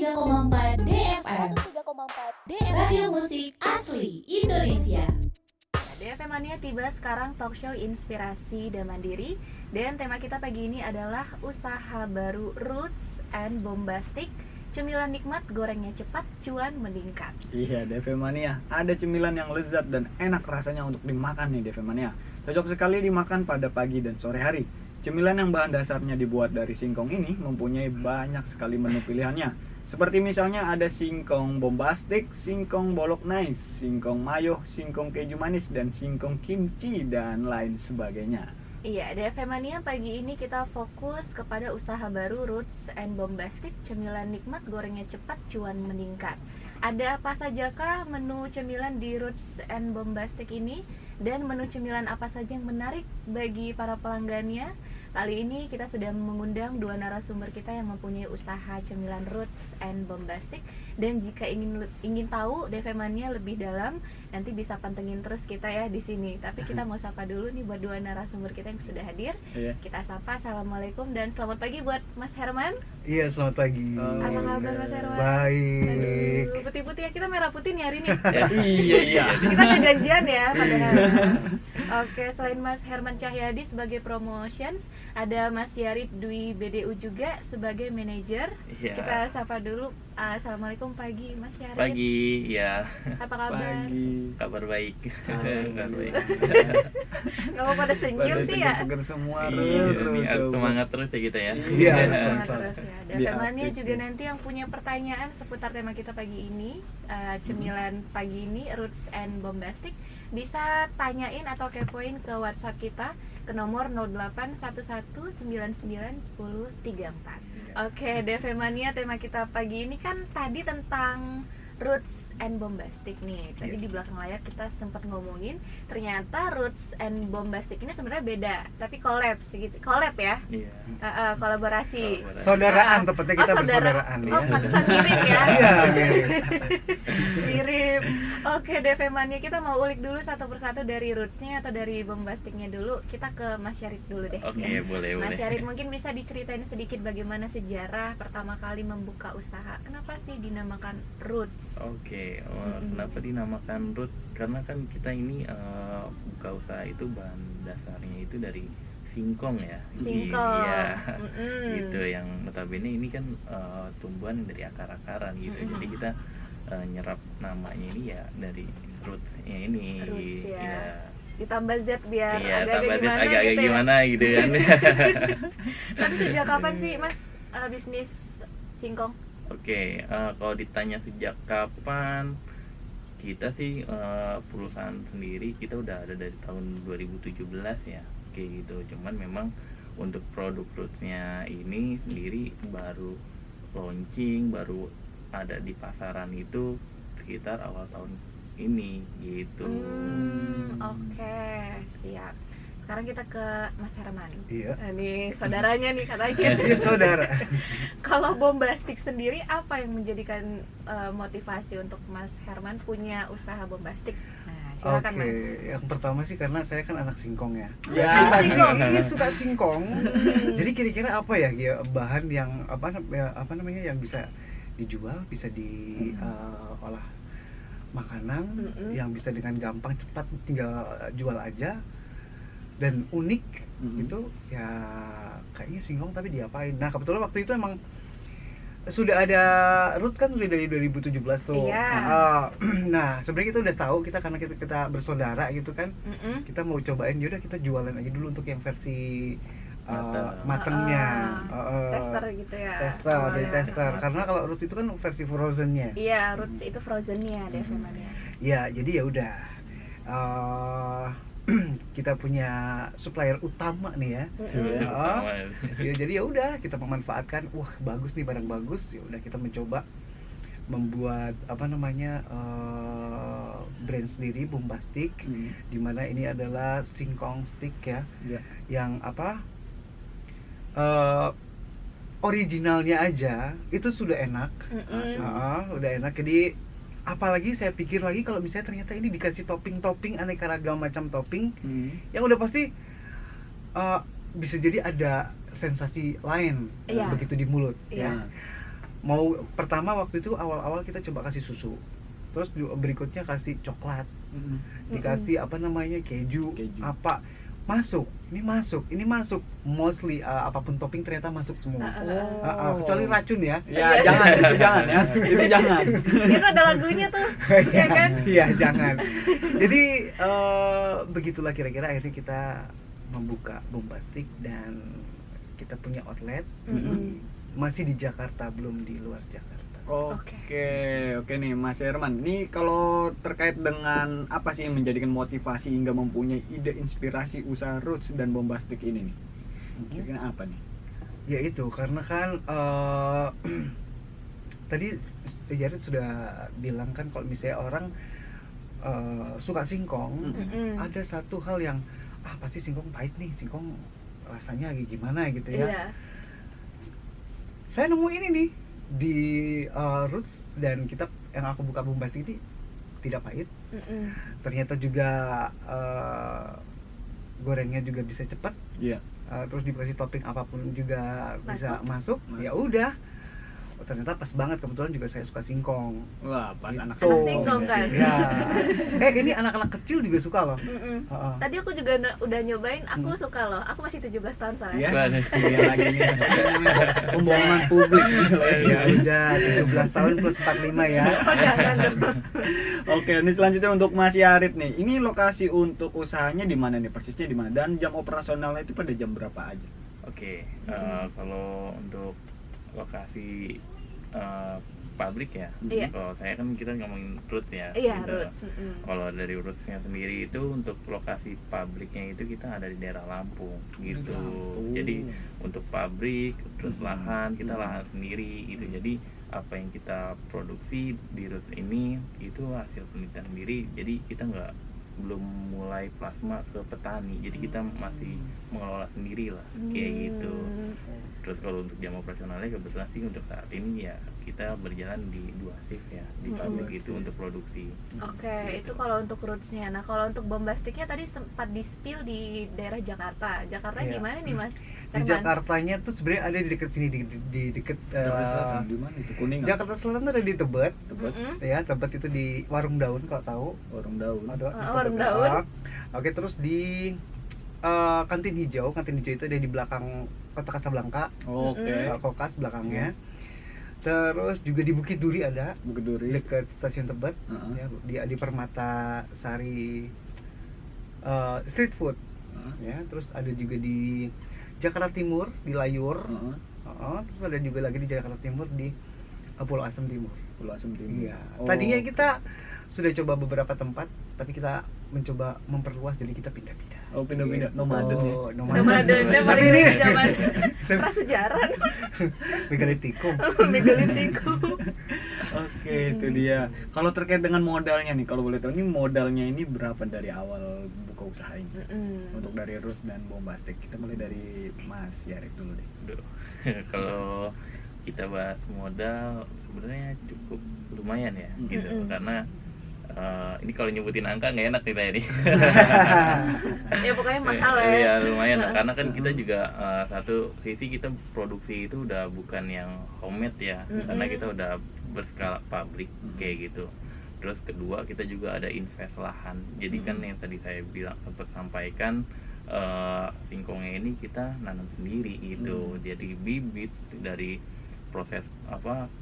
103,4 DFM Radio Musik Asli Indonesia. DFM Mania tiba sekarang talk show inspirasi dan mandiri. Dan tema kita pagi ini adalah usaha baru Roots and Bombastic. Cemilan nikmat, gorengnya cepat, cuan meningkat. Iya, DFM Mania, ada cemilan yang lezat dan enak rasanya untuk dimakan nih DFM Mania. Cocok sekali dimakan pada pagi dan sore hari. Cemilan yang bahan dasarnya dibuat dari singkong ini mempunyai banyak sekali menu pilihannya. Seperti misalnya ada singkong bombastik, singkong bolognese, singkong mayo, singkong keju manis, dan singkong kimchi, dan lain sebagainya. Iya, DFM Mania pagi ini kita fokus kepada usaha baru Roots and Bombastic. Cemilan nikmat, gorengnya cepat, cuan meningkat. Ada apa sajakah menu cemilan di Roots and Bombastic ini? Dan menu cemilan apa saja yang menarik bagi para pelanggannya? Kali ini kita sudah mengundang dua narasumber kita yang mempunyai usaha cemilan Roots and Bombastic. Dan jika ingin tahu DFM Mania lebih dalam, nanti bisa pantengin terus kita ya di sini. Tapi kita mau sapa dulu nih buat dua narasumber kita yang sudah hadir. Iya. Kita sapa, assalamualum dan selamat pagi buat Mas Herman. Iya, selamat pagi. Apa kabar Mas Herman? Baik. Aduh, putih-putih ya, kita merah putih nih hari ini. Iya. Kita ada janjian ya padahal. Oke, selain Mas Herman Cahyadi sebagai promotions, ada Mas Yarib Dwi BDU juga sebagai manajer. Iya. Kita sapa dulu. Assalamualaikum pagi Mas Yarib. Pagi, ya. Apa kabar? Pagi. Kabar baik. Kabar baik. Gak mau pada senyum Pada sih ya. seger semua. Iya, nih, harus semangat terus ya kita ya. Iya, harus Semangat semangat. terus ya. Dan Di temannya update juga ya. nanti yang punya pertanyaan seputar tema kita pagi ini, cemilan pagi ini Roots and Bombastic, bisa tanyain atau kepoin ke WhatsApp kita ke nomor 0811991034. Oke, DFM Mania, tema kita pagi ini kan tadi tentang Roots and Bombastic nih. Tadi di belakang layar kita sempat ngomongin, ternyata Roots and Bombastic ini sebenarnya beda, tapi collab gitu. Collab ya? Iya. Kolaborasi. Saudaraan, tepatnya kita saudara. bersaudaraan Oh, ya. pantesan mirip ya. Iya, mirip. Mirip. Oke, DFM Mania, kita mau ulik dulu satu persatu dari Roots-nya atau dari Bombastic-nya dulu. Kita ke Mas Yarib dulu deh. Oke, ya. boleh. Mas Yarib, mungkin bisa diceritain sedikit bagaimana sejarah pertama kali membuka usaha. Kenapa sih dinamakan Roots? Oke, kenapa dinamakan Root? Karena kan kita ini buka usaha itu bahan dasarnya itu dari singkong ya. Singkong. Iya. Gitu, yang notabene ini kan tumbuhan dari akar-akaran gitu. Jadi kita nyerap namanya ini ya dari rootsnya ini. Roots ya. Iya. Ditambah Z biar Iya, agak-agak tambah gimana agak-agak gitu ya. gimana gitu kan. Tapi sejak kapan sih Mas bisnis singkong? Oke, kalau ditanya sejak kapan, kita sih perusahaan sendiri kita udah ada dari tahun 2017 ya, kayak gitu. Cuman memang untuk produk rootsnya ini sendiri baru launching, baru ada di pasaran itu sekitar awal tahun ini gitu. Oke, siap. Sekarang kita ke Mas Herman. Iya. Ini saudaranya nih katanya. Iya, saudara. Kalau Bombastic sendiri, apa yang menjadikan motivasi untuk Mas Herman punya usaha Bombastic? Nah, silakan Oke, Mas. yang pertama sih karena saya kan anak singkong ya. Ya. Suka Singkong. Iya, suka singkong. Jadi kira-kira apa ya, bahan yang apa namanya yang bisa dijual, bisa diolah makanan, yang bisa dengan gampang cepat tinggal jual aja. Dan unik gitu ya, kayaknya singkong tapi diapain. Nah, kebetulan waktu itu emang sudah ada Roots kan udah dari 2017 tuh. Iya. Nah, sebenarnya kita udah tahu, karena kita bersaudara gitu kan. Kita mau cobain, yaudah kita jualan aja dulu untuk yang versi matengnya. Tester gitu ya. Tester, awalnya. jadi tester. Karena kalau Roots itu kan versi frozennya. Iya, Roots itu frozennya DFM Mania. Ya, jadi ya udah. Kita punya supplier utama nih ya. Ya, jadi ya udah kita memanfaatkan, wah bagus nih, barang bagus, ya udah kita mencoba membuat brand sendiri Bombastic, dimana ini adalah singkong stick ya, yang originalnya aja itu sudah enak. Udah enak. Jadi apalagi saya pikir lagi kalau misalnya ternyata ini dikasih topping aneka ragam macam topping, yang udah pasti bisa jadi ada sensasi lain begitu di mulut. Iya. Ya. mau pertama waktu itu awal-awal kita coba kasih susu, terus berikutnya kasih coklat, dikasih apa namanya keju. Apa masuk, ini masuk mostly apapun topping ternyata masuk semua. Kecuali racun ya. Ya jangan, itu jangan ya, itu jangan. Itu ada lagunya tuh, ya kan? Iya jangan. Jadi begitulah kira-kira akhirnya kita membuka Bombastic dan kita punya outlet. Masih di Jakarta, belum di luar Jakarta. Oke nih Mas Herman. Nih kalau terkait dengan apa sih yang menjadikan motivasi hingga mempunyai ide inspirasi usaha Roots dan Bombastic ini nih? Kira-kira apa nih? Ya itu karena kan tadi Jared sudah bilang kan kalau misalnya orang suka singkong, ada satu hal yang pasti singkong pahit nih, singkong rasanya gimana gitu ya. Iya. Saya nemu ini nih di Roots dan kita yang aku buka Bombastic ini tidak pahit. Ternyata juga gorengnya juga bisa cepat. Iya. Terus dikasih topping apapun juga bisa masuk. Ya udah. Ternyata pas banget, kebetulan juga saya suka singkong. Wah, pas Gitu. anak Singkong kan? Ya. Ini anak-anak kecil juga suka loh. Tadi aku juga udah nyobain, aku suka loh. Aku masih 17 tahun soalnya. Iya. Iya lagi nih. Pembohongan publik. Ya udah 17 tahun plus 45 ya. Oh jangan dong. Oke, ini selanjutnya untuk Mas Yarit nih. Ini lokasi untuk usahanya di mana nih? Persisnya di mana? Dan jam operasionalnya itu pada jam berapa aja? Oke, kalau untuk lokasi pabrik ya. Iya. Kalau saya kan kita ngomongin Roots ya. Iya, gitu. Roots. Kalau dari Rootsnya sendiri itu untuk lokasi pabriknya itu kita ada di daerah Lampung gitu. Jadi untuk pabrik terus lahan kita lahan sendiri gitu. Jadi apa yang kita produksi di Roots ini itu hasil penelitian sendiri. Jadi kita belum mulai plasma ke petani, jadi kita masih mengelola sendiri lah kayak gitu. Terus kalau untuk jam operasionalnya kebetulan sih untuk saat ini ya kita berjalan di 2 shift ya di pabrik itu untuk produksi. Oke, itu kalau untuk Rootsnya. Nah kalau untuk Bombasticnya tadi sempat di-spill di daerah Jakarta. Jakarta Iya. gimana nih Mas Di Herman? Jakartanya tuh sebenarnya ada di dekat sini di dekat Jakarta Selatan di mana itu? Kuningan. Jakarta Selatan tuh ada di Tebet. Tebet. Ya, Tebet itu di Warung Daun kalau tahu. Warung Daun. Ada di Warung Tebet. Daun. Oke, terus di Kantin Hijau itu ada di belakang Kota Kasablanka. Oke. Kokas belakangnya. Terus juga di Bukit Duri ada, Bukit Duri. dekat stasiun Tebet. Heeh. Di Permata Sari street food. Ya, terus ada juga di Jakarta Timur di Layur. Terus ada juga lagi di Jakarta Timur di Pulau Asem Timur. Pulau Asem Timur. Iya. Tadinya kita sudah coba beberapa tempat, tapi kita mencoba memperluas, jadi kita pindah-pindah. Oh, pindah-pindah. Gitu. Nomaden ya. Nomadennya Tapi paling ini dari zaman prasejarah. megalitikum. Megalitikum. Oke, itu dia. Kalau terkait dengan modalnya nih, kalau boleh tahu ini modalnya ini berapa dari awal buka usaha ini? Untuk dari Roots dan Bombastic. Kita mulai dari Mas Yarik dulu deh. Duh. Kalau kita bahas modal sebenarnya cukup lumayan ya gitu karena ini kalau nyebutin angka nggak enak nih saya nih. Ya pokoknya mahal ya. Iya lumayan lah, karena kan kita juga satu sisi kita produksi itu udah bukan yang homemade ya, karena kita udah berskala pabrik kayak gitu. Terus kedua kita juga ada invest lahan. Jadi kan yang tadi saya bilang sempat sampaikan singkongnya ini kita nanam sendiri gitu. Jadi bibit dari proses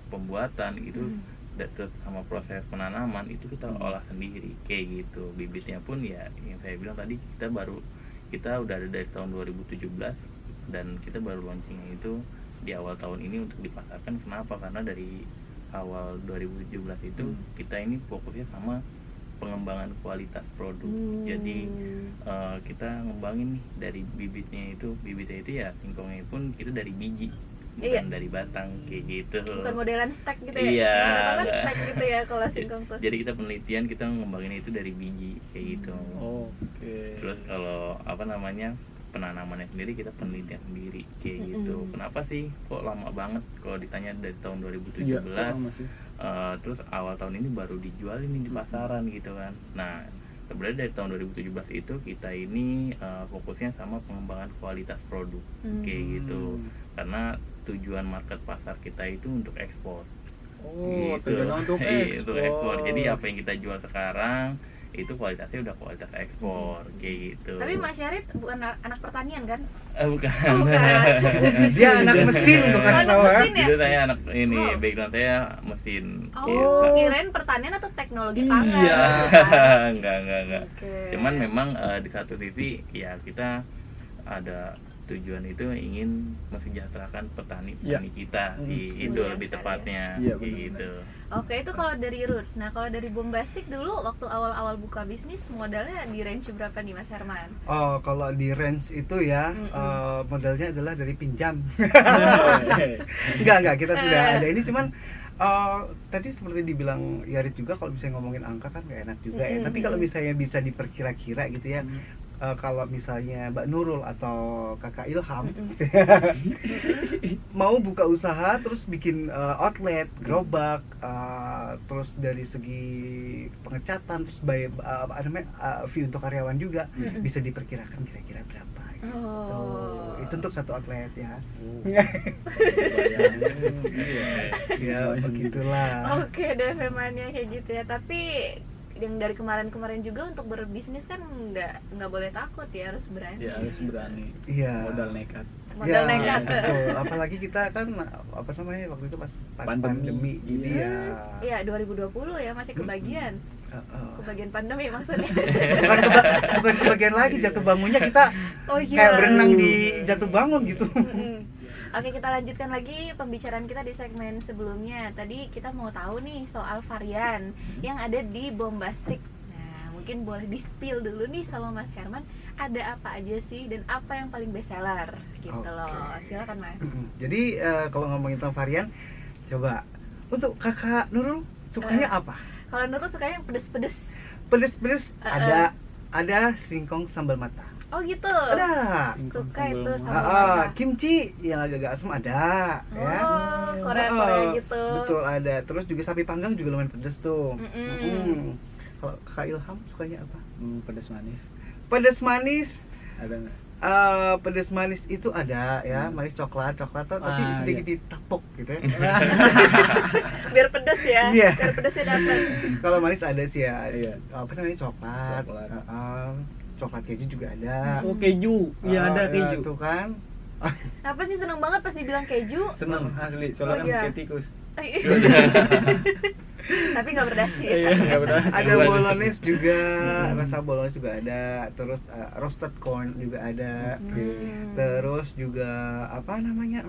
pembuatan itu terus sama proses penanaman itu kita olah sendiri kayak gitu. Bibitnya pun ya yang saya bilang tadi kita udah ada dari tahun 2017 dan kita baru launchingnya itu di awal tahun ini untuk dipasarkan. Kenapa? Karena dari awal 2017 itu kita ini fokusnya sama pengembangan kualitas produk. Jadi kita ngembangin nih dari bibitnya itu ya singkongnya pun kita dari biji bukan dari batang kayak gitu. Bukan modelan stack gitu ya. Iya. Yang kan stack gitu ya kalau singkong tuh. Jadi kita penelitian kita ngembangin itu dari biji kayak gitu. Oke. Terus kalau penanamannya sendiri kita penelitian sendiri kayak gitu. Kenapa sih kok lama banget kalau ditanya dari tahun 2017? Iya, Terus awal tahun ini baru dijual ini di pasaran gitu kan. Nah sebenarnya dari tahun 2017 itu kita ini fokusnya sama pengembangan kualitas produk kayak gitu, karena tujuan market pasar kita itu untuk ekspor. Oh, Gitu. tujuan untuk Iya, untuk ekspor. ekspor. Jadi apa yang kita jual sekarang itu kualitasnya udah kualitas ekspor kayak gitu. Tapi Mas Syarit bukan anak pertanian kan? Bukan. Oh, bukan. Dia anak mesin gue kasih Anak tahu ya. mesin ya? Itu saya anak ini, Oh. background saya mesin. Oh, kirain pertanian atau teknologi pangan. Iya. gitu kan. Enggak. Oke. Cuman memang di satu sisi ya kita ada tujuan itu ingin mensejahterakan petani kita di Indo Iya, lebih sekali. tepatnya Iya, kayak benar. gitu. Oke, itu kalau dari Roots. Nah, kalau dari Bombastic dulu waktu awal-awal buka bisnis modalnya di range berapa nih Mas Herman? Oh, kalau di range itu ya Mm-mm. modalnya adalah dari pinjam. Enggak, kita sudah ada ini cuman tadi seperti dibilang Yarit juga kalau misalnya ngomongin angka kan gak enak juga ya. Tapi kalau misalnya bisa diperkira-kira gitu ya. Kalau misalnya Mbak Nurul atau Kakak Ilham mau buka usaha terus bikin outlet, gerobak, terus dari segi pengecatan terus bayar fee untuk karyawan juga bisa diperkirakan kira-kira berapa gitu. Oh. Itu untuk satu outlet ya. Bayangin, Ya begitulah. Oke, DP Mania kayak gitu ya. Tapi yang dari kemarin-kemarin juga untuk berbisnis kan nggak boleh takut ya, harus berani. Ya harus berani. Iya. Modal nekat. Modal Ya, nekat. betul. Apalagi kita kan apa namanya waktu itu pas pandemi jadi ya. Iya, 2020 ya masih kebagian. Kebagian pandemi maksudnya. Bukan kebagian lagi jatuh bangunnya kita Oh iya. kayak berenang di jatuh bangun gitu. Oke, kita lanjutkan lagi pembicaraan kita di segmen sebelumnya. Tadi kita mau tahu nih soal varian yang ada di Bombastic. Nah, mungkin boleh di-spill dulu nih sama Mas Herman, ada apa aja sih dan apa yang paling best seller gitu Oke. loh. Silakan Mas. Jadi kalau ngomongin tentang varian, coba untuk Kakak Nurul sukanya apa? Kalau Nurul sukanya yang pedes-pedes. Pedes-pedes ada singkong sambal mata. Oh gitu. Ada. Suka itu sambal mata. Kimchi yang agak-agak asam ada, ya. Oh, Korea-Korea gitu. Betul ada. Terus juga sapi panggang juga lumayan pedes tuh. Mm-mm. Kalau Kakak Ilham sukanya apa? Pedas manis. Pedas manis. Ada nggak? Pedas manis itu ada ya, manis coklat tapi sedikit ditapuk gitu ya. Biar pedes ya. Iya. Biar pedesnya dapat. Kalau manis ada sih ya. Iya. Apa namanya coklat. Coklat. Coklat keju juga ada. Oh, keju. Iya, ada keju. Tuh kan. Apa sih, seneng banget pas dibilang keju. Seneng asli, soalnya Oh, kan iya. kayak tikus. Tapi nggak berdasi ya. Iya, nggak benar. Ada bolognese juga, rasa bolognese juga ada. Terus roasted corn juga ada. Terus juga apa namanya?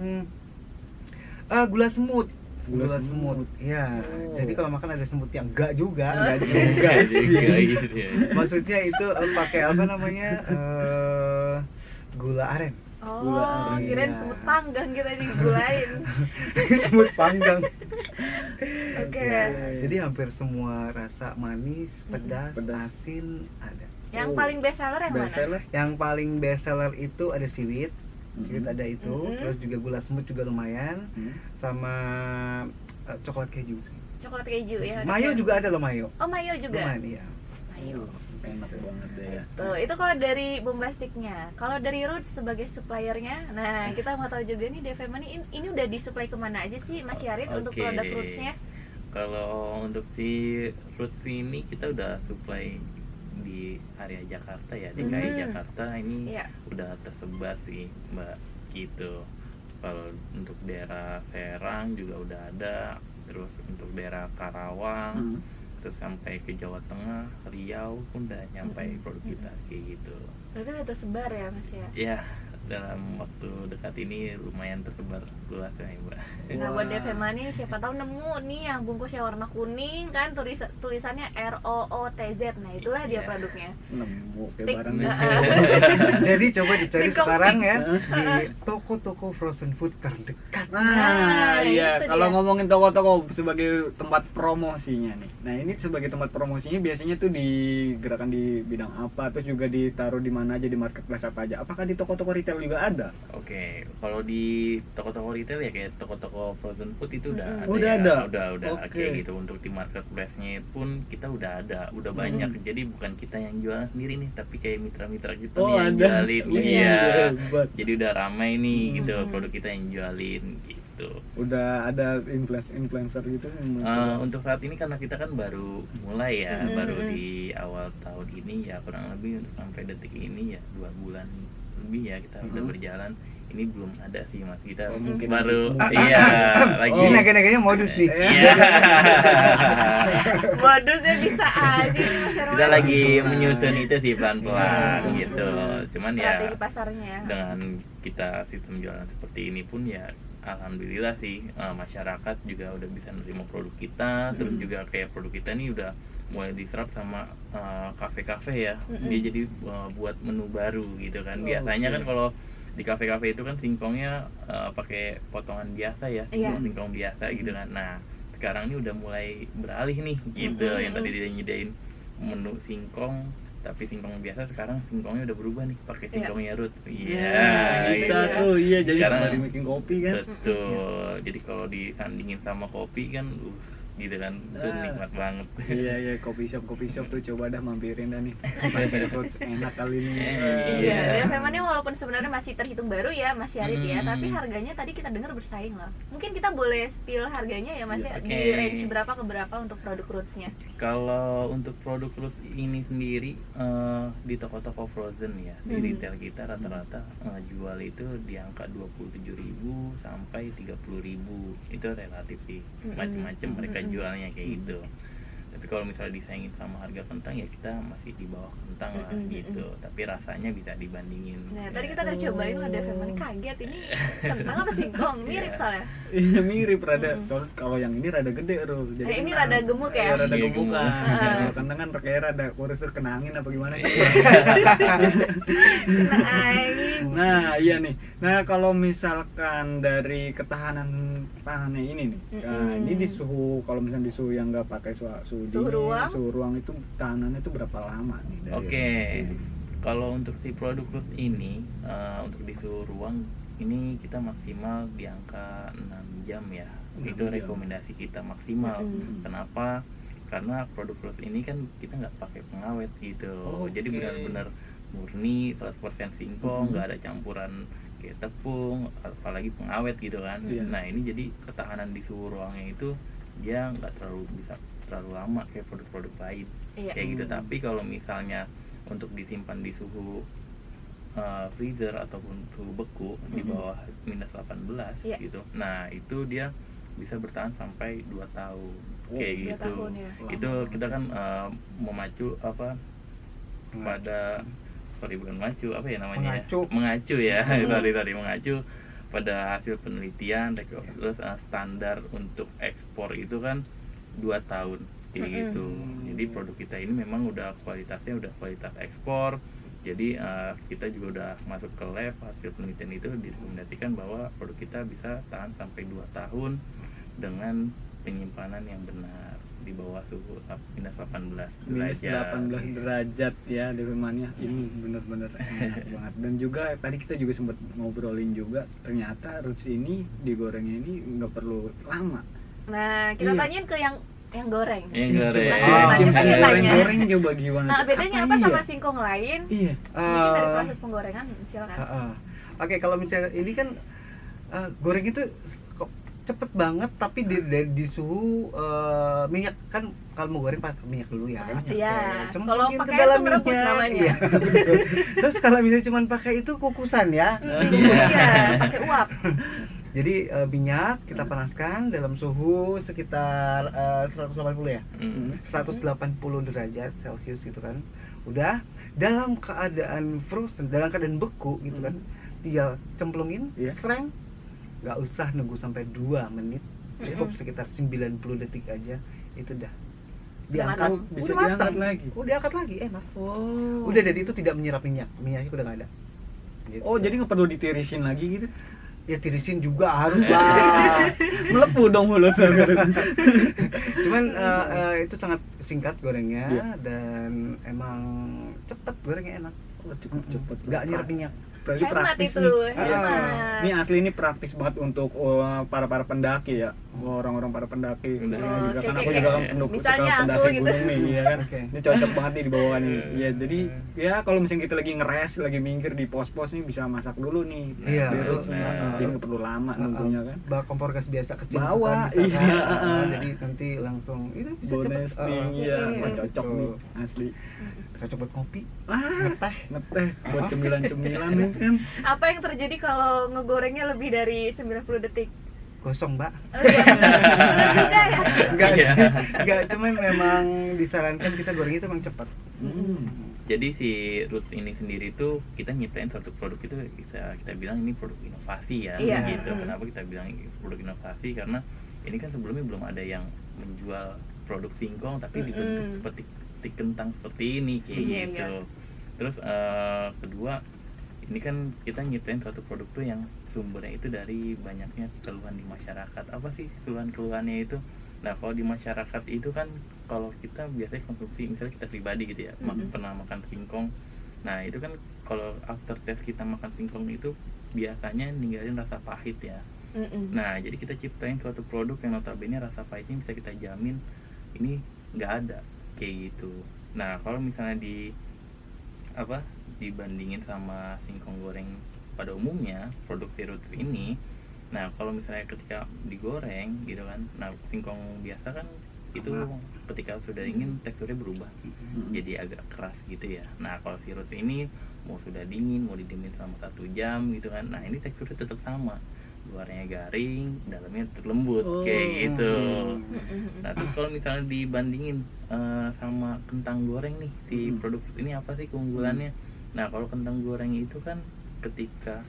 Gula semut. Gula semut. Iya. Oh. Jadi kalau makan ada semut yang enggak juga, enggak juga Enggak sih. gitu ya. Maksudnya itu pakai apa namanya? Gula aren. Oh, Gula aren. kirain Iya. semut panggang kita digulain. Semut panggang. Oke. Ya, jadi hampir semua rasa manis, pedas, Pedas. asin ada. Yang Oh. paling best seller yang Best mana? seller. Yang paling best seller itu ada seaweed. Seaweed ada itu, terus juga gula semut juga lumayan, sama coklat keju sih. Coklat keju ya. Mayo juga ada loh, mayo. Oh, mayo juga. Lumayan iya. Mayo. Enak banget deh ya. Tuh, itu kalau dari Bombasticnya. Kalau dari Roots sebagai suppliernya, nah kita mau tahu juga nih DV Money ini udah disuplai kemana aja sih Mas Yarit untuk Oke. produk Rootsnya? Kalau untuk si Roots ini kita udah supply di area Jakarta ya, DKI Jakarta ini Iya. udah tersebar sih Mbak gitu. Kalau untuk daerah Serang juga udah ada, terus untuk daerah Karawang, terus sampai ke Jawa Tengah, Riau pun udah nyampai produk kita kayak gitu. Berarti udah tersebar ya Mas ya? Ya, dalam waktu dekat ini lumayan tersebar luas ya Mbak. Nah, buat DV Money siapa tahu nemu nih yang bungkusnya warna kuning kan, tulisannya ROOTZ. Nah, itulah dia Iya. produknya. Nemu kayak Stick. barang Jadi coba dicari Singkong sekarang stick. ya di toko-toko frozen food terdekat. Nah, iya, itu kalau dia. ngomongin toko-toko sebagai tempat promosinya nih. Nah, ini sebagai tempat promosinya biasanya tuh digerakkan di bidang apa, terus juga ditaruh di mana aja, di marketplace apa aja. Apakah di toko-toko retail retail juga ada. Oke, kalau di toko-toko retail ya kayak toko-toko frozen food itu udah ada. Udah ya. ada? Udah Oke. kayak gitu. Untuk di marketplace-nya pun kita udah ada, udah banyak. Jadi bukan kita yang jualan sendiri nih, tapi kayak mitra-mitra kita Oh, nih yang ada. jualin. Iya, Iya. hebat. Jadi udah ramai nih gitu produk kita yang jualin gitu. Udah ada influencer gitu yang Untuk saat ini karena kita kan baru mulai ya, baru di awal tahun ini ya, kurang lebih untuk sampai detik ini ya 2 bulan lebih ya kita udah berjalan. Ini belum ada sih Mas, kita mungkin baru nanti. iya lagi. Ini naga-naganya modus nih. Iya. Modusnya bisa aja nih Mas Herman. Kita lagi menyusun itu sih pelan-pelan gitu. Cuman ya Strategi pasarnya ya. dengan kita sistem jualan seperti ini pun ya alhamdulillah sih masyarakat juga udah bisa nerima produk kita. Terus juga kayak produk kita nih udah mulai diserap sama kafe-kafe ya. Dia jadi buat menu baru gitu kan. Biasanya kan kalau di kafe-kafe itu kan singkongnya pakai potongan biasa ya, Iya. singkong biasa gitu kan. Nah sekarang ini udah mulai beralih nih gitu. Yang tadi dia nyediain menu singkong, tapi singkong biasa sekarang singkongnya udah berubah nih pakai singkongnya root. Iya, bisa gitu. tuh, iya jadi Sekarang- sembari bikin kopi kan. Betul. Jadi kalau disandingin sama kopi kan gitu kan, itu nikmat banget. Iya kopi shop tuh coba dah mampirin dah nih. Pakai fruits enak kali ini. Iya, Femanya walaupun sebenarnya masih terhitung baru ya Mas Yarit ya, tapi harganya tadi kita dengar bersaing loh. Mungkin kita boleh spill harganya ya Mas ya, Oke. di range berapa ke berapa untuk produk rootsnya? Kalau untuk produk root ini sendiri di toko-toko frozen ya, di retail kita rata-rata jual itu di angka 27.000 sampai 30.000. Itu relatif sih. Macam-macam mereka jualnya kayak gitu. Tapi kalau misalnya disaingin sama harga kentang ya kita masih di bawah kentang lah gitu. Tapi rasanya bisa dibandingin. Nah, tadi kita udah cobain loh, ada Femanya kaget ini kentang apa singkong? Mirip Iya. soalnya. Iya mirip rada. Kalau yang ini rada gede Rul. Jadi Ini kena- rada gemuk ya? Iya, rada Iya, gemuk gemuk. kan. Kalau kentang kan pakai rada kurus tuh kena angin apa gimana sih? Kena angin. Nah iya nih. Nah kalau misalkan dari ketahanan pangannya ini nih, nah, ini di suhu kalau misalnya di suhu yang nggak pakai suhu Suhu dingin, ruang? suhu ruang itu tahanannya itu berapa lama nih? Dari Oke, segi- kalau untuk si produk root ini untuk di suhu ruang ini kita maksimal di angka 6 jam ya. 6 Itu jam. rekomendasi kita maksimal. Kenapa? Karena produk root ini kan kita nggak pakai pengawet gitu. Jadi Oke. benar-benar murni 100% singkong, nggak ada campuran kayak tepung, apalagi pengawet gitu kan. Iya. Nah ini jadi ketahanan di suhu ruangnya itu dia nggak bisa terlalu lama kayak produk-produk lain Iya. kayak gitu. Tapi kalau misalnya untuk disimpan di suhu freezer ataupun suhu beku di bawah minus 18 Iya. gitu, nah itu dia bisa bertahan sampai 2 tahun kayak 2 gitu. tahun ya. Itu kita kan memacu apa pada bukan macu apa ya namanya mengacu ya tadi mengacu pada hasil penelitian terus standar untuk ekspor itu kan 2 tahun kayak gitu. Jadi produk kita ini memang udah kualitasnya udah kualitas ekspor. Jadi kita juga udah masuk ke lab, hasil penelitian itu direkomendasikan bahwa produk kita bisa tahan sampai 2 tahun dengan penyimpanan yang benar di bawah suhu minus 18 minus derajat. 18 derajat ya di rumahnya. Ini bener-bener enak banget. Dan juga tadi kita juga sempat ngobrolin juga ternyata roots ini digorengnya ini nggak perlu lama. Nah, kita Iya. tanyain ke yang goreng. Yang goreng. Mas Ah, Herman, coba dia tanya. goreng coba gimana? Nah, tuh? bedanya apa iya? sama singkong lain? Iya. Mungkin dari proses penggorengan, silakan. Oke, kalau misalnya ini kan goreng itu kok cepet banget, tapi di suhu minyak kan. Kalau mau goreng pakai minyak dulu ya. Iya. Cemplungin Kalau ke pakai dalam itu merebus minyak. namanya. Iya. Terus kalau misalnya cuma pakai itu kukusan ya. Iya, pakai uap. Jadi minyak kita panaskan dalam suhu sekitar 180 ya. 180 derajat Celcius gitu kan. Udah dalam keadaan frozen, dalam keadaan beku gitu kan. Tinggal cemplungin, Iya. sereng. Nggak usah nunggu sampai 2 menit. Cukup sekitar 90 detik aja itu dah. Diangkat, matang. Bisa udah diangkat matang. lagi. Udah diangkat lagi, enak. Oh. Udah, dan itu tidak menyerap minyak. Minyaknya udah nggak ada. Gitu. Oh, jadi nggak perlu ditirisin lagi gitu? Ya tirisin juga harus lah. Melepuh dong mulut. Cuman itu sangat singkat gorengnya Iya. dan emang cepet gorengnya enak. Oh, cukup cepet. Nggak nyerap minyak. Berarti Hemat praktis itu, nih. hemat. Ini asli ini praktis banget untuk para pendaki ya, orang-orang para pendaki. Udah. Ini juga Oke, kan oke, aku oke. juga kan pendaki Misalnya suka aku pendaki gitu. gunung nih, ya kan. Oke. Ini cocok banget nih dibawa nih. Ya jadi ya kalau misalnya kita lagi ngeres, lagi minggir di pos-pos nih bisa masak dulu nih. Iya, Di betul. roads nih. Jadi nggak perlu lama nunggunya kan. Bawa kompor gas biasa kecil Bawa, kan, bisa kan? iya. Jadi nanti langsung itu bisa cepet. Bonesting ya, Iya, wah, cocok betul. nih asli. Cocok buat kopi, Ah, ngeteh. ngeteh buat cemilan-cemilan nih kan. Apa yang terjadi kalau ngegorengnya lebih dari 90 detik? Gosong, Mbak. Oh iya, benar juga ya. Enggak Iya. sih. Enggak, cuman memang disarankan kita goreng itu memang cepat. Jadi si Roots ini sendiri tuh kita nyiptain suatu produk itu bisa kita bilang ini produk inovasi ya, Iya. gitu. Kenapa kita bilang ini produk inovasi? Karena ini kan sebelumnya belum ada yang menjual produk singkong tapi dibentuk seperti kentang seperti ini kayak Iya, gitu. iya. Terus kedua, ini kan kita nyiptain suatu produk tuh yang sumbernya itu dari banyaknya keluhan di masyarakat. Apa sih keluhan-keluhannya itu? Nah, kalau di masyarakat itu kan kalau kita biasanya konsumsi, misalnya kita pribadi gitu ya, pernah makan singkong. Nah, itu kan kalau after test kita makan singkong itu biasanya ninggalin rasa pahit ya. Nah, jadi kita ciptain suatu produk yang notabene rasa pahitnya bisa kita jamin ini nggak ada kayak gitu. Nah, kalau misalnya dibandingin sama singkong goreng pada umumnya produk si Roots ini, nah kalau misalnya ketika digoreng gitu kan, nah singkong biasa kan itu ketika sudah dingin teksturnya berubah jadi agak keras gitu ya. Nah kalau si Roots ini mau sudah dingin, mau didiemin selama 1 jam gitu kan, nah ini teksturnya tetap sama, luarnya garing, dalamnya terlembut kayak gitu. Nah terus kalau misalnya dibandingin sama kentang goreng nih, si produk ini apa sih keunggulannya? Nah kalau kentang goreng itu kan ketika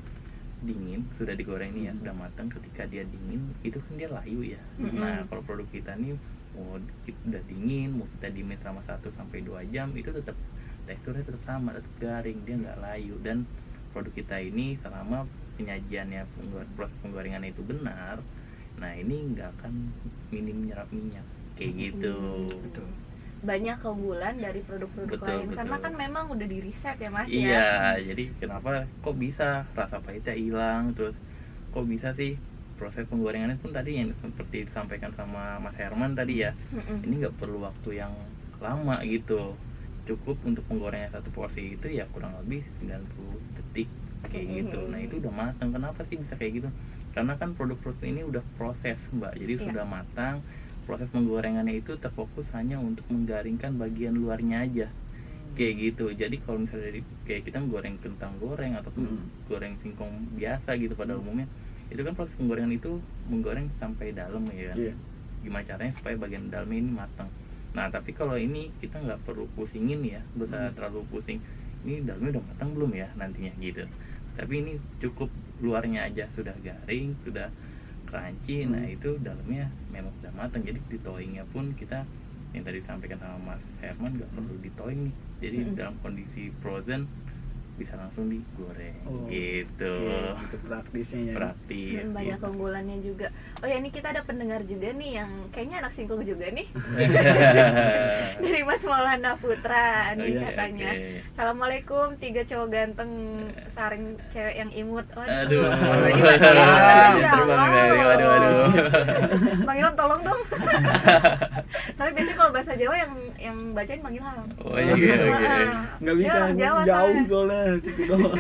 dingin, sudah digoreng nih ya, sudah matang, ketika dia dingin itu kan dia layu ya. Nah kalau produk kita nih mau udah dingin, mau kita diemin selama 1-2 jam itu tetap teksturnya tetap sama, tetap garing, dia nggak layu. Dan produk kita ini selama penyajiannya, proses penggorengannya itu benar, nah ini nggak akan minim menyerap minyak kayak gitu. Betul. Banyak keunggulan dari produk-produk Betul, lain karena betul. kan memang udah di riset ya Mas ya. Iya, jadi kenapa kok bisa rasa pahitnya hilang, terus kok bisa sih proses penggorengannya pun tadi yang seperti disampaikan sama Mas Herman tadi ya, ini nggak perlu waktu yang lama gitu, cukup untuk penggorengan satu porsi itu ya kurang lebih 90 detik kayak gitu. Nah itu udah matang. Kenapa sih bisa kayak gitu? Karena kan produk-produk ini udah proses Mbak, jadi sudah matang. Proses penggorengannya itu terfokus hanya untuk menggaringkan bagian luarnya aja kayak gitu. Jadi kalau misalnya kayak kita goreng kentang goreng ataupun goreng singkong biasa gitu pada umumnya, itu kan proses penggorengan itu menggoreng sampai dalam ya kan. Gimana caranya supaya bagian dalamnya ini matang. Nah tapi kalau ini kita nggak perlu pusingin ya, nggak usah terlalu pusing ini dalamnya udah matang belum ya nantinya gitu. Tapi ini cukup luarnya aja sudah garing, sudah crunchy, nah itu dalamnya memang sudah matang. Jadi di toppingnya pun kita yang tadi disampaikan sama Mas Herman nggak perlu di topping nih. Jadi dalam kondisi frozen bisa langsung digoreng gitu. Itu praktisnya ya. Praktis. Banyak gitu. keunggulannya juga. Oh ya, ini kita ada pendengar juga nih yang kayaknya anak singkong juga nih. Dari Mas Maulana Putra nih katanya. Assalamualaikum, 3 cowok ganteng saring cewek yang imut. Aduh. Ini Mas Ilham. Ya Aduh. Bang Ilham tolong dong. Soalnya biasanya kalau bahasa Jawa yang bacain Bang Ilham. Oh iya. Nggak bisa, Ya, orang Jawa jauh soalnya. soalnya situ doang.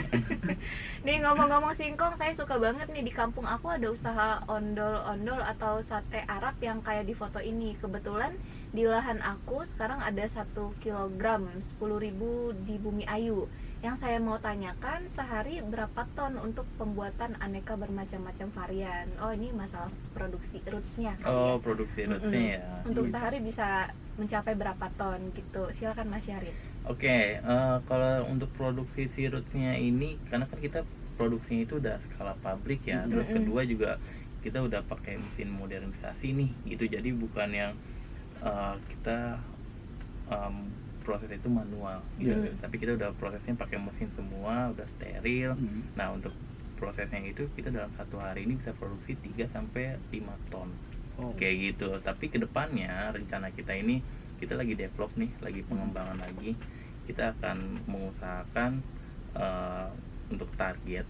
Nih ngomong-ngomong singkong, saya suka banget nih di kampung aku ada usaha ondol-ondol atau sate Arab yang kayak di foto ini. Kebetulan di lahan aku sekarang ada 1 kilogram 10.000 di Bumi Ayu. Yang saya mau tanyakan, sehari berapa ton untuk pembuatan aneka bermacam-macam varian? Oh ini masalah produksi rootsnya kali Oh ya. produksi rootsnya ya. Untuk sehari bisa mencapai berapa ton gitu? Silakan Mas Syarif. Oke, kalau untuk produksi si rootsnya ini, karena kan kita produksinya itu udah skala pabrik ya. Terus kedua juga kita udah pakai mesin modernisasi nih, gitu. Jadi bukan yang kita proses itu manual, gitu. Tapi kita udah prosesnya pakai mesin semua, udah steril. Nah untuk prosesnya itu kita dalam 1 hari ini bisa produksi 3-5 ton, kayak gitu. Tapi kedepannya rencana kita ini kita lagi develop nih, lagi pengembangan lagi. Kita akan mengusahakan untuk target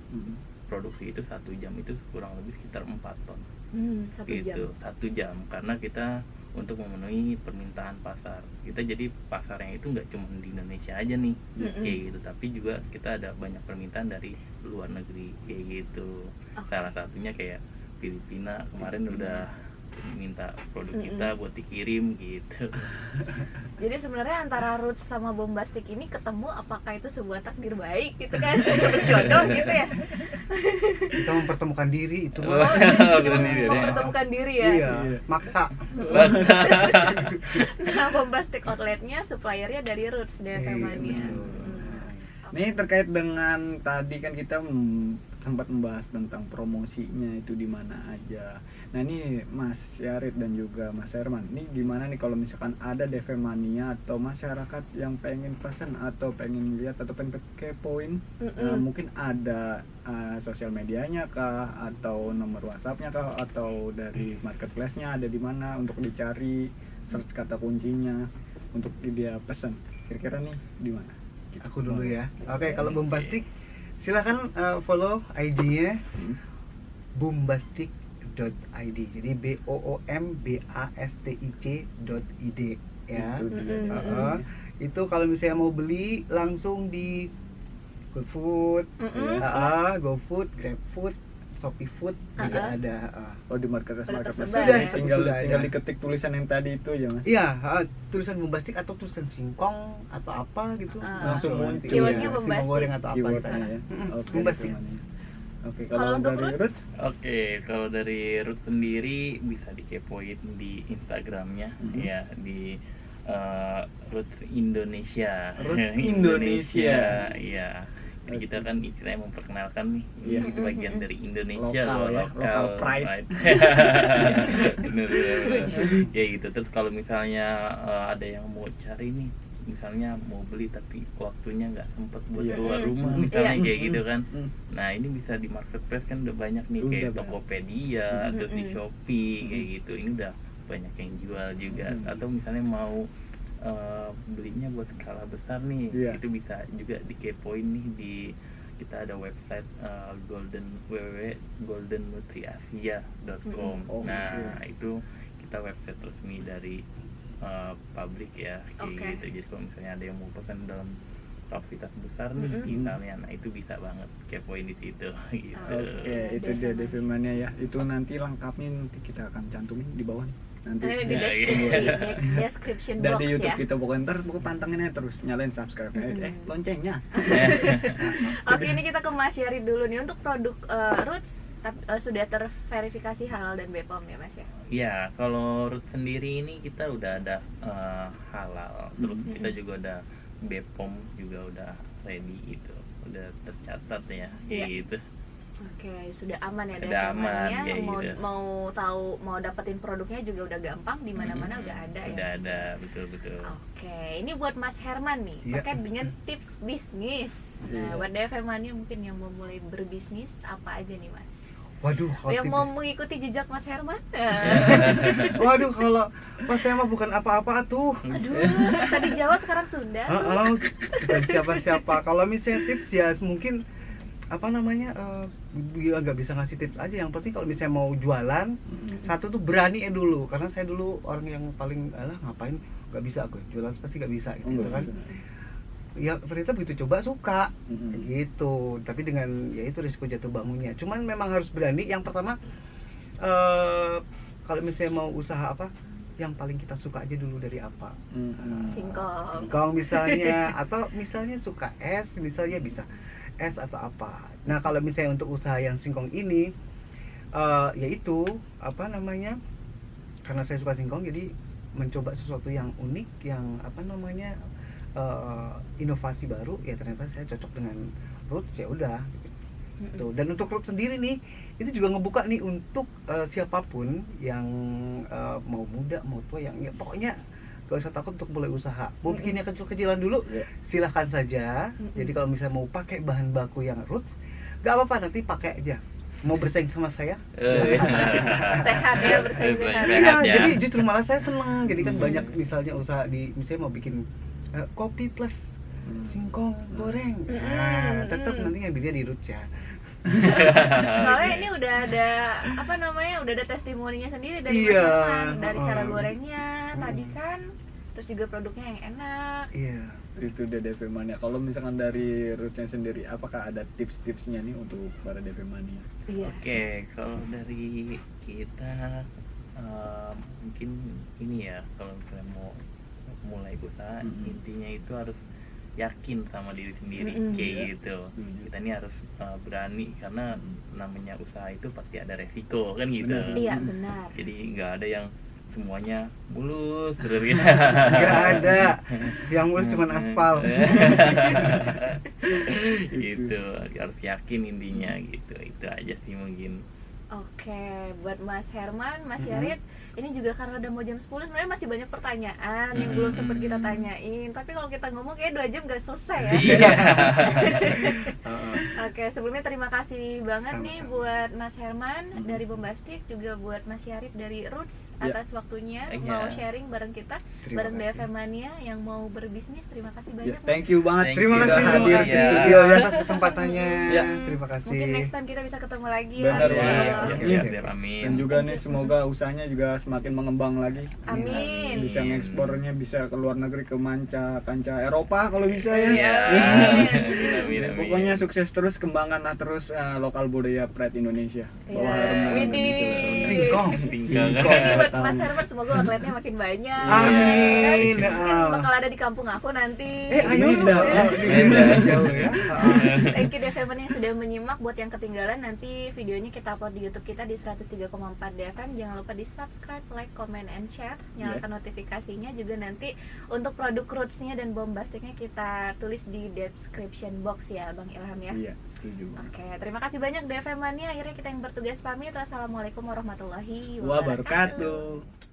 produksi itu 1 jam itu kurang lebih sekitar 4 ton 1 jam. gitu, 1 jam, karena kita untuk memenuhi permintaan pasar kita. Jadi pasarnya itu nggak cuma di Indonesia aja nih kayak gitu, tapi juga kita ada banyak permintaan dari luar negeri kayak gitu. Salah satunya kayak Filipina kemarin udah minta produk kita buat dikirim gitu. Jadi sebenarnya antara Roots sama Bombastic ini ketemu, apakah itu sebuah takdir baik gitu kan? Berjodoh gitu ya? Kita mempertemukan diri itu Oh, mah. bener ya. Mempertemukan diri ya. Iya, maksa. Nah, Bombastic outletnya suppliernya dari Roots DFM Mania. betul. Ini terkait dengan tadi kan kita sempat membahas tentang promosinya itu di mana aja. Nah ini Mas Syarid dan juga Mas Herman, ini gimana nih kalau misalkan ada DFM Mania atau masyarakat yang pengen pesan atau pengen lihat atau pengen kepoin, mungkin ada sosial medianya kah, atau nomor WhatsAppnya kah, atau dari marketplace-nya ada di mana untuk dicari, search kata kuncinya untuk dia pesan. Kira-kira nih di mana? Aku dulu ya. Oke, kalau Bombastic silakan follow IG-nya bombastic.id. Jadi BOOMBASTIC.id ya. Itu dia. Itu kalau misalnya mau beli langsung di GoFood, GoFood, GrabFood, ShopeeFood juga ada. Oh di marketplace Sudah marketplace. tersebar ya? tinggal Sudah ada. diketik tulisan yang tadi itu aja Mas. Iya, tulisan Bombastic atau tulisan singkong atau apa gitu. Langsung muncul. Keywordnya Singkong Bombastic. goreng atau apa gitu. Keywordnya ya. Oke, Bombastic. teman-teman. Oke, Kalau kalau untuk dari Roots? Roots Oke, kalau dari Root sendiri bisa dikepoin di Instagramnya ya, di Roots Indonesia. Roots Indonesia. Iya. Jadi kita kan istilahnya memperkenalkan nih, Iya. itu bagian dari Indonesia Lokal loh, ya, lokal pride. right. Bener. Ya gitu. Terus kalau misalnya ada yang mau cari nih, misalnya mau beli tapi waktunya nggak sempet buat Iya. keluar rumah misalnya kayak gitu kan. Nah ini bisa di marketplace kan udah banyak nih, Udah kayak banyak. Tokopedia, terus di Shopee kayak gitu. Ini udah banyak yang jual juga. Atau misalnya mau belinya buat skala besar nih, Iya. itu bisa juga dikepoin nih di kita ada website goldennutriasia.com. Oh, Nah itu kita website resmi dari pabrik ya kayak Oke. gitu. Jadi kalau misalnya ada yang mau pesan dalam kapasitas besar nih misalnya, nah itu bisa banget kepoin di situ gitu. Oke, itu dia DFM Mania ya. Itu nanti lengkapnya nanti kita akan cantumin di bawah nih. Nanti Di Ya, description dari box YouTube ya. kita pokoknya ntar pokoknya pantengin aja terus, nyalain subscribe loncengnya. Oke, ini kita ke Mas Yari dulu nih untuk produk Roots sudah terverifikasi halal dan BPOM ya Mas ya. Ya, kalau Root sendiri ini kita udah ada halal, terus kita juga udah BPOM juga udah ready gitu, udah tercatat ya kayak gitu. Oke, sudah aman ya Udah aman, DFM-nya. ya, Mau gitu. mau dapetin produknya juga udah gampang, di mana-mana udah ada ya. Udah Mas? ada, betul. Oke, ini buat Mas Herman nih, Iya. terkait dengan tips bisnis. Nah, Iya. buat DFM-nya mungkin yang mau mulai berbisnis apa aja nih Mas? Waduh, kalau Yang mau tipis. mengikuti jejak Mas Herman? Waduh, kalau pas saya mah bukan apa-apa tuh. Aduh, tadi Jawa sekarang sudah. Bukan siapa-siapa. Kalau misalnya tips ya mungkin apa namanya dia nggak bisa ngasih tips aja. Yang penting kalau misalnya mau jualan, satu tuh berani dulu. Karena saya dulu orang yang paling ngapain nggak bisa aku jualan pasti nggak bisa gitu kan. Ya ternyata begitu coba suka gitu, tapi dengan ya itu risiko jatuh bangunnya. Cuman memang harus berani. Yang pertama kalau misalnya mau usaha apa, yang paling kita suka aja dulu dari apa. Singkong. Singkong misalnya, atau misalnya suka es, misalnya bisa es atau apa. Nah kalau misalnya untuk usaha yang singkong ini, yaitu apa namanya, karena saya suka singkong jadi mencoba sesuatu yang unik, yang apa namanya inovasi baru. Ya ternyata saya cocok dengan Roots, ya udah gitu. Dan untuk Roots sendiri nih, itu juga ngebuka nih untuk siapapun yang mau muda mau tua, yang ya, pokoknya gak usah takut untuk mulai usaha. Mau bikinnya kecil-kecilan dulu, silahkan saja. Jadi kalau misalnya mau pakai bahan baku yang Roots, gak apa-apa, nanti pakai aja. Mau bersaing sama saya, Sehat ya, bersaing sehat. iya, Sehat ya. jadi justru malah saya seneng. Jadi kan banyak misalnya usaha di, misalnya mau bikin kopi plus singkong goreng. Nah, tetap nanti ngambilnya di roots ya. Soalnya ini udah ada apa namanya, udah ada testimoninya sendiri dari Iya. masyarakat, dari cara Heeh. gorengnya tadi kan, terus juga produknya yang enak. Iya. Itu dia DP Mania. Kalau misalkan dari Rootsnya sendiri, apakah ada tips-tipsnya nih untuk para DP Mania? Iya. Oke, kalau dari kita mungkin ini ya, kalau misalnya mau mulai usaha, intinya itu harus yakin sama diri sendiri, kayak gitu. Kita ini harus berani, karena namanya usaha itu pasti ada resiko kan gitu. Benar. Iya, benar. Jadi nggak ada yang semuanya mulus terus gitu. Nggak ada. Yang mulus cuma aspal. Gitu, harus yakin intinya gitu. Itu aja sih mungkin. Oke, buat Mas Herman, Mas Yarit, ini juga karena udah mau jam 10, sebenarnya masih banyak pertanyaan yang belum sempat kita tanyain. Tapi kalau kita ngomong kayak 2 jam gak selesai ya. Iya. Oke, sebelumnya terima kasih banget nih Sama-sama. buat Mas Herman dari Bombastic, juga buat Mas Yarit dari Roots atas waktunya Iya. mau sharing bareng kita, Terima bareng kasih. DFM Mania yang mau berbisnis. Terima kasih Ya, banyak. Mas. thank you banget. Thank Terima you. kasih sudah terima hadir kasih di Iya. studio ya. atas kesempatannya. Ya. Terima kasih. Mungkin next time kita bisa ketemu lagi Benar Mas. banget. Ya. Ya. Biar amin. Dan juga nih semoga usahanya juga semakin mengembang lagi. Amin. Bisa ngekspornya, bisa ke luar negeri, ke kancah Eropa kalau bisa ya. Iya. Amin, amin. Pokoknya sukses terus, kembangkanlah terus lokal budaya Pride Indonesia. Bawa Iya. harum nama Widih. Indonesia. Singkong. Tinggal. Ini buat Mas Herman, semoga outletnya makin banyak. Amin. Mungkin bakal ada di kampung aku nanti. Ayo. Beda. Beda. Jauh ya. Thank you DFM yang sudah menyimak. Buat yang ketinggalan, nanti videonya kita upload di YouTube kita di 103,4 DFM. Jangan lupa di subscribe, like, comment, and share. Nyalakan notifikasinya. Juga nanti untuk produk Roots-nya dan Bombastic-nya kita tulis di description box ya Bang Ilham ya. Iya, setuju. Oke, terima kasih banyak DFM Mania. Akhirnya kita yang bertugas pamit. Wassalamualaikum warahmatullahi Wabarakatuh.